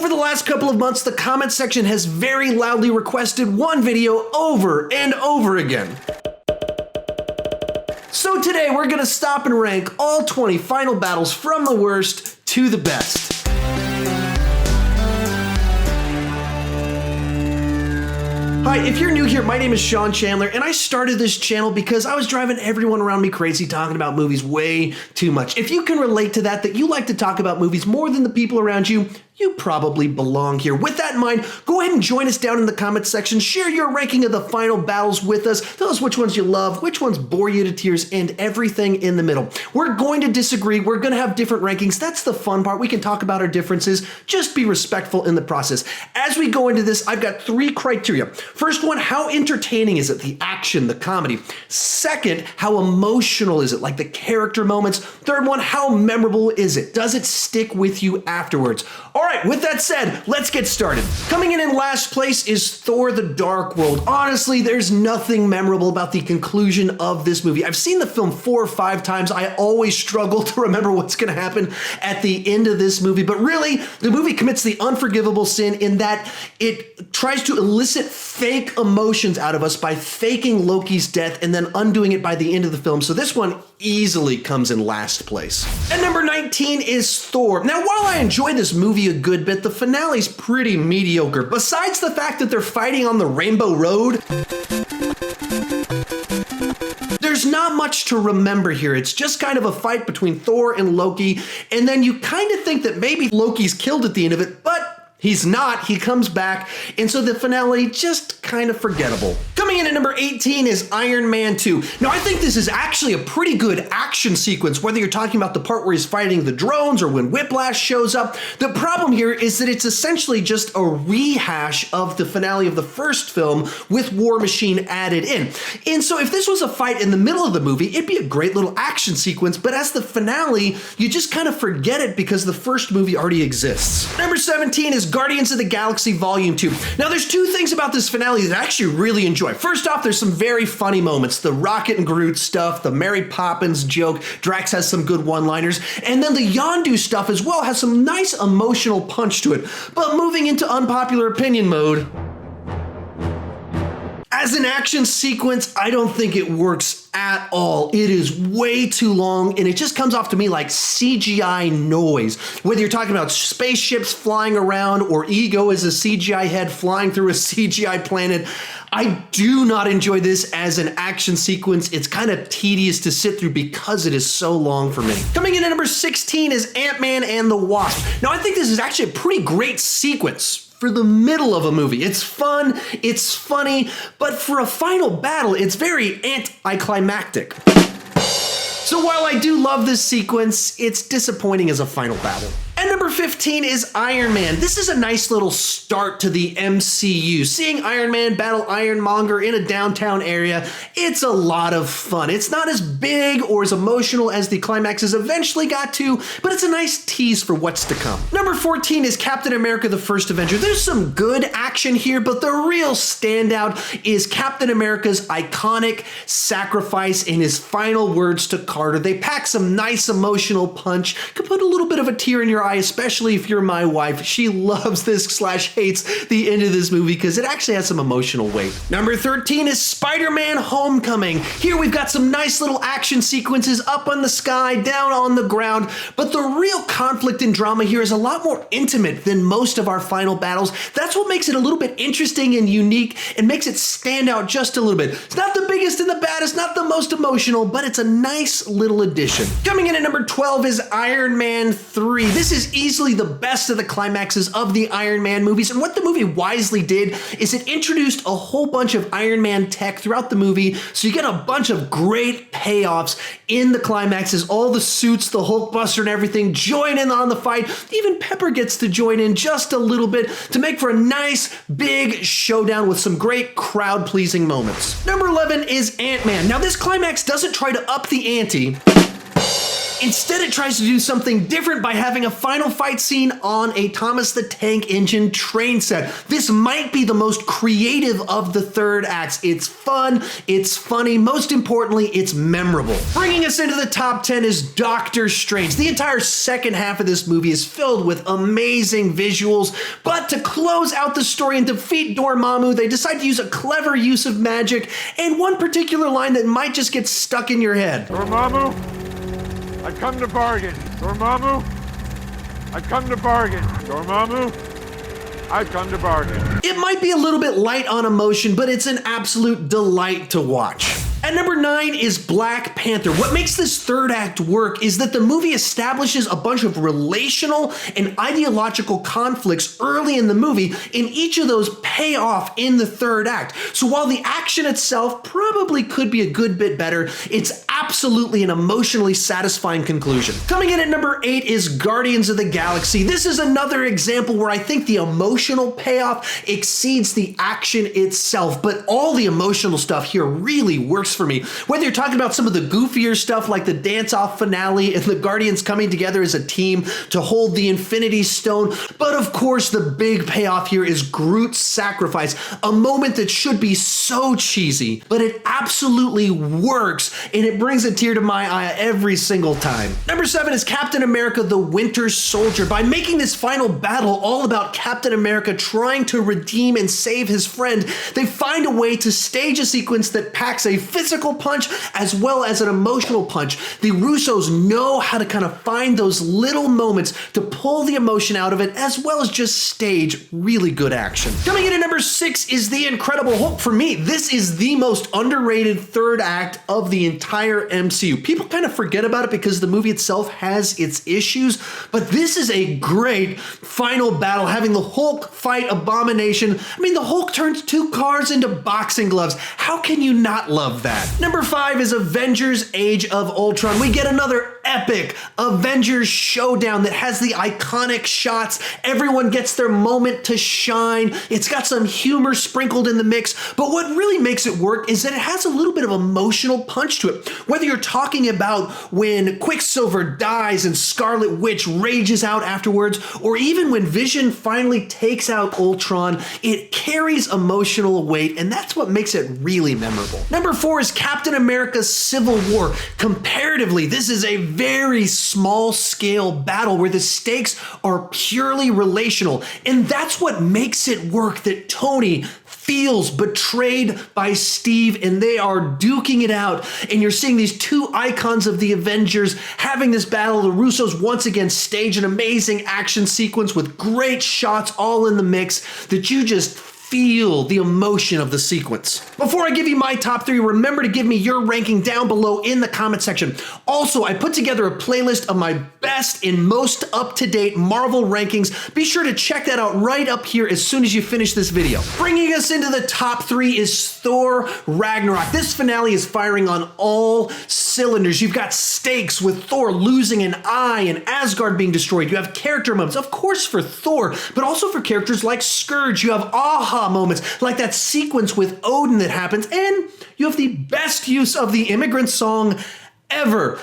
Over the last couple of months, the comment section has very loudly requested one video over and over again. So today we're gonna stop and rank all 20 final battles from the worst to the best. Hi, if you're new here, my name is Chandler, and I started this channel because I was driving everyone around me crazy talking about movies way too much. If you can relate to that you like to talk about movies more than the people around you, you probably belong here. With that in mind, go ahead and join us down in the comments section. Share your ranking of the final battles with us. Tell us which ones you love, which ones bore you to tears, and everything in the middle. We're going to disagree. We're going to have different rankings. That's the fun part. We can talk about our differences. Just be respectful in the process. As we go into this, I've got 3 criteria. First one, how entertaining is it? The action, the comedy. Second, how emotional is it? Like the character moments. Third one, how memorable is it? Does it stick with you afterwards? All right, with that said, let's get started. Coming in last place is Thor: The Dark World. Honestly, there's nothing memorable about the conclusion of this movie. I've seen the film 4 or 5 times. I always struggle to remember what's going to happen at the end of this movie. But really, the movie commits the unforgivable sin in that it tries to elicit fake emotions out of us by faking Loki's death and then undoing it by the end of the film. So this one easily comes in last place. And number 19 is Thor. Now, while I enjoy this movie a good bit, the finale's pretty mediocre. Besides the fact that they're fighting on the Rainbow Road, there's not much to remember here. It's just kind of a fight between Thor and Loki, and then you kind of think that maybe Loki's killed at the end of it, but he's not. He comes back, and so the finale just kind of forgettable. Coming in at number 18 is Iron Man 2. Now, I think this is actually a pretty good action sequence, whether you're talking about the part where he's fighting the drones or when Whiplash shows up. The problem here is that it's essentially just a rehash of the finale of the first film with War Machine added in. And so if this was a fight in the middle of the movie, it'd be a great little action sequence, but as the finale, you just kind of forget it because the first movie already exists. Number 17 is Guardians of the Galaxy Volume 2. Now, there's 2 things about this finale that I actually really enjoy. First off, there's some very funny moments. The Rocket and Groot stuff, the Mary Poppins joke, Drax has some good one-liners, and then the Yondu stuff as well has some nice emotional punch to it. But moving into unpopular opinion mode, as an action sequence, I don't think it works at all. It is way too long, and it just comes off to me like CGI noise. Whether you're talking about spaceships flying around or Ego as a CGI head flying through a CGI planet, I do not enjoy this as an action sequence. It's kind of tedious to sit through because it is so long for me. Coming in at number 16 is Ant-Man and the Wasp. Now, I think this is actually a pretty great sequence for the middle of a movie. It's fun, it's funny, but for a final battle, it's very anticlimactic. So while I do love this sequence, it's disappointing as a final battle. And number 15 is Iron Man. This is a nice little start to the MCU. Seeing Iron Man battle Monger in a downtown area, it's a lot of fun. It's not as big or as emotional as the climaxes eventually got to, but it's a nice tease for what's to come. Number 14 is Captain America: The First Avenger. There's some good action here, but the real standout is Captain America's iconic sacrifice in his final words to Carter. They pack some nice emotional punch. Could put a little bit of a tear in your eye, especially if you're my wife. She loves this / hates the end of this movie because it actually has some emotional weight. Number 13 is Spider-Man: Homecoming. Here we've got some nice little action sequences up on the sky, down on the ground, but the real conflict and drama here is a lot more intimate than most of our final battles. That's what makes it a little bit interesting and unique and makes it stand out just a little bit. It's not the biggest and the baddest, not the most emotional, but it's a nice little addition. Coming in at number 12 is Iron Man 3. This is easily the best of the climaxes of the Iron Man movies, and what the movie wisely did is it introduced a whole bunch of Iron Man tech throughout the movie, so you get a bunch of great payoffs in the climaxes. All the suits, the Hulkbuster and everything join in on the fight. Even Pepper gets to join in just a little bit to make for a nice big showdown with some great crowd-pleasing moments. Number 11 is Ant-Man. Now, this climax doesn't try to up the ante. Instead, it tries to do something different by having a final fight scene on a Thomas the Tank Engine train set. This might be the most creative of the third acts. It's fun, it's funny, most importantly, it's memorable. Bringing us into the top 10 is Doctor Strange. The entire second half of this movie is filled with amazing visuals, but to close out the story and defeat Dormammu, they decide to use a clever use of magic and one particular line that might just get stuck in your head. Dormammu, I come to bargain. Dormammu, I come to bargain. Dormammu, I come to bargain. It might be a little bit light on emotion, but it's an absolute delight to watch. At number 9 is Black Panther. What makes this third act work is that the movie establishes a bunch of relational and ideological conflicts early in the movie, and each of those pay off in the third act. So while the action itself probably could be a good bit better, it's absolutely an emotionally satisfying conclusion. Coming in at number 8 is Guardians of the Galaxy. This is another example where I think the emotional payoff exceeds the action itself, but all the emotional stuff here really works for me. Whether you're talking about some of the goofier stuff like the dance-off finale and the Guardians coming together as a team to hold the Infinity Stone, but of course the big payoff here is Groot's sacrifice, a moment that should be so cheesy, but it absolutely works, and it brings a tear to my eye every single time. Number 7 is Captain America: The Winter Soldier. By making this final battle all about Captain America trying to redeem and save his friend, they find a way to stage a sequence that packs a physical punch as well as an emotional punch. The Russos know how to kind of find those little moments to pull the emotion out of it, as well as just stage really good action. Coming in at number 6 is The Incredible Hulk. For me, this is the most underrated third act of the entire MCU. People kind of forget about it because the movie itself has its issues, but this is a great final battle, having the Hulk fight Abomination. I mean, the Hulk turns 2 cars into boxing gloves. How can you not love that? Number 5 is Avengers Age of Ultron. We get another epic Avengers showdown that has the iconic shots. Everyone gets their moment to shine. It's got some humor sprinkled in the mix, but what really makes it work is that it has a little bit of emotional punch to it. Whether you're talking about when Quicksilver dies and Scarlet Witch rages out afterwards, or even when Vision finally takes out Ultron, it carries emotional weight, and that's what makes it really memorable. Number 4 is Captain America: Civil War. Comparatively, this is a very small scale battle where the stakes are purely relational, and that's what makes it work, that Tony feels betrayed by Steve and they are duking it out, and you're seeing these 2 icons of the Avengers having this battle. The Russos once again stage an amazing action sequence with great shots all in the mix that you just feel the emotion of the sequence. Before I give you my top 3, remember to give me your ranking down below in the comment section. Also, I put together a playlist of my best and most up-to-date Marvel rankings. Be sure to check that out right up here as soon as you finish this video. Bringing us into the top 3 is Thor Ragnarok. This finale is firing on all cylinders. You've got stakes with Thor losing an eye and Asgard being destroyed. You have character moments, of course, for Thor, but also for characters like Scourge. You have aha moments like that sequence with Odin that happens, and you have the best use of the Immigrant Song ever.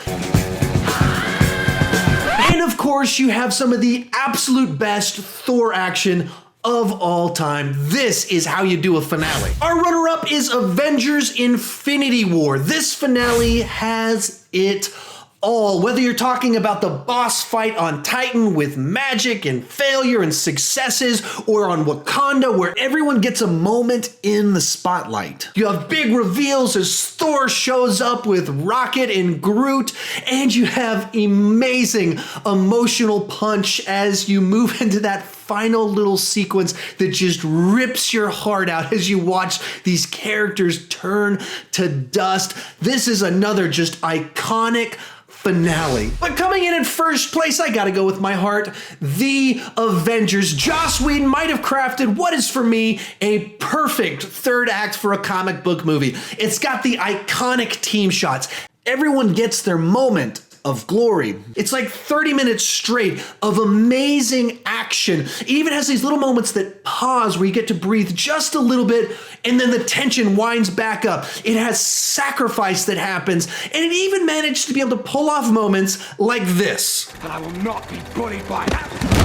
And of course, you have some of the absolute best Thor action of all time. This is how you do a finale. Our runner-up is Avengers Infinity War. This finale has it all. Whether you're talking about the boss fight on Titan with magic and failure and successes, or on Wakanda where everyone gets a moment in the spotlight. You have big reveals as Thor shows up with Rocket and Groot, and you have amazing emotional punch as you move into that final little sequence that just rips your heart out as you watch these characters turn to dust. This is another just iconic finale. But coming in first place, I gotta go with my heart, The Avengers. Joss Whedon might have crafted what is for me a perfect third act for a comic book movie. It's got the iconic team shots. Everyone gets their moment of glory. It's like 30 minutes straight of amazing action. It even has these little moments that pause where you get to breathe just a little bit, and then the tension winds back up. It has sacrifice that happens, and it even managed to be able to pull off moments like this. And I will not be bullied by that.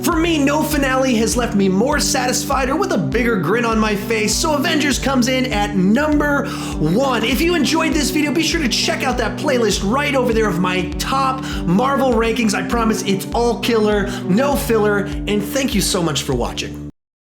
For me, no finale has left me more satisfied or with a bigger grin on my face, so Avengers comes in at number 1. If you enjoyed this video, be sure to check out that playlist right over there of my top Marvel rankings. I promise it's all killer, no filler, and thank you so much for watching.